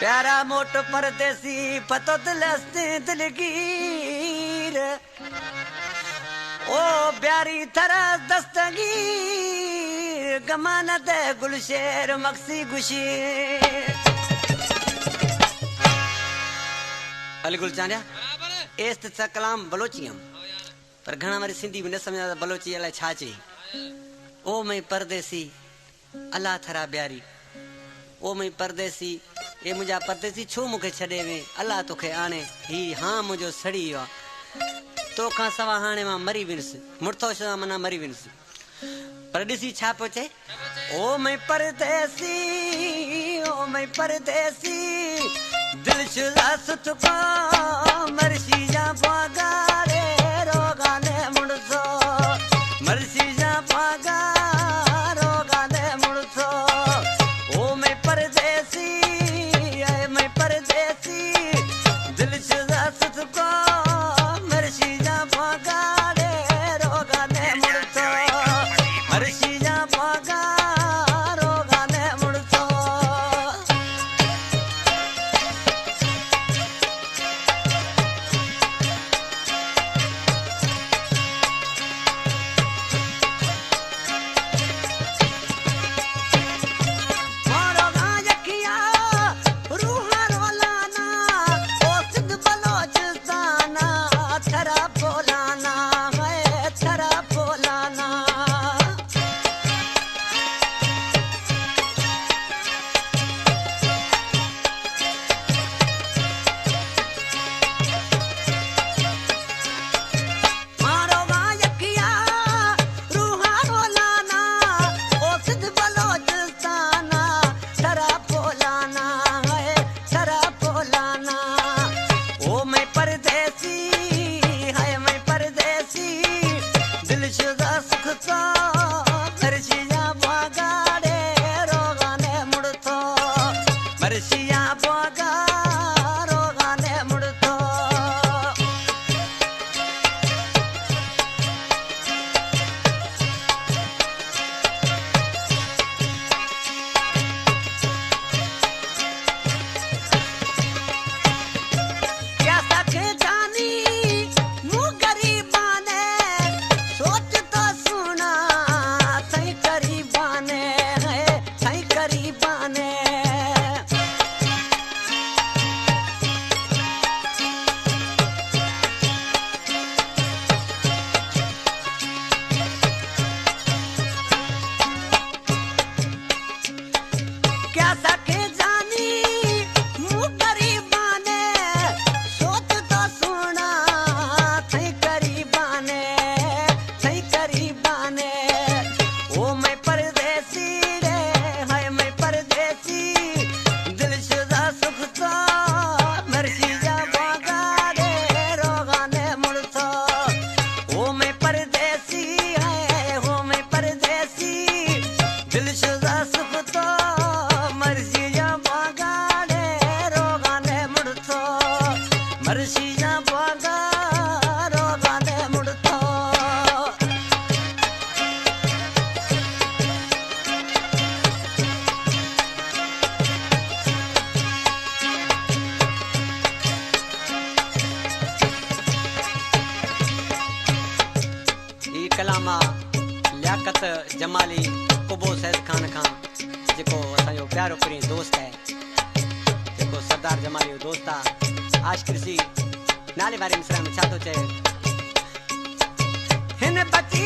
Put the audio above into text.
प्यारा मोटो परदेसी पतो दिलस्ते दिलगीर ओ प्यारी तरस दस्तगीर गमानत गुलशेर मक्सी गुशी अली गुल चांडिया एस त कलाम बलोचियम पर घणा वारी सिंधी में न समझा बलोची अलाए छा चई ओ मैं परदेसी अल्लाह थरा प्यारी ओ मैं परदेसी ए मुझा परदेसी छो मुखे छड़े वे अल्लाह तोखे आने ही हां मुझो सड़ी वा तो खां सवा हाने मां मरी विनस मुड़तो छा मना मरी विनस पर दिसी छा पोचे ओ मैं परदेसी दिल शुदा सुत को मरसी जा पागारे रोगाने मुड़तो मरसी जा पागा रोगाने मुड़तो ओ मैं परदेसी दिल शुदा सुत को मरसी जा पागारे रोगाने मुड़तो मरसी जा पागा रोगाने मुड़तो कलामा लियाकत जमाली कुबो सैद खान खां जेको असांजो प्यारो प्रिय दोस्त है जेको सरदार जमाली जो दोस्त आहे आशिक़ सी नाले वारे मिसरा में छा थो चए हिन बची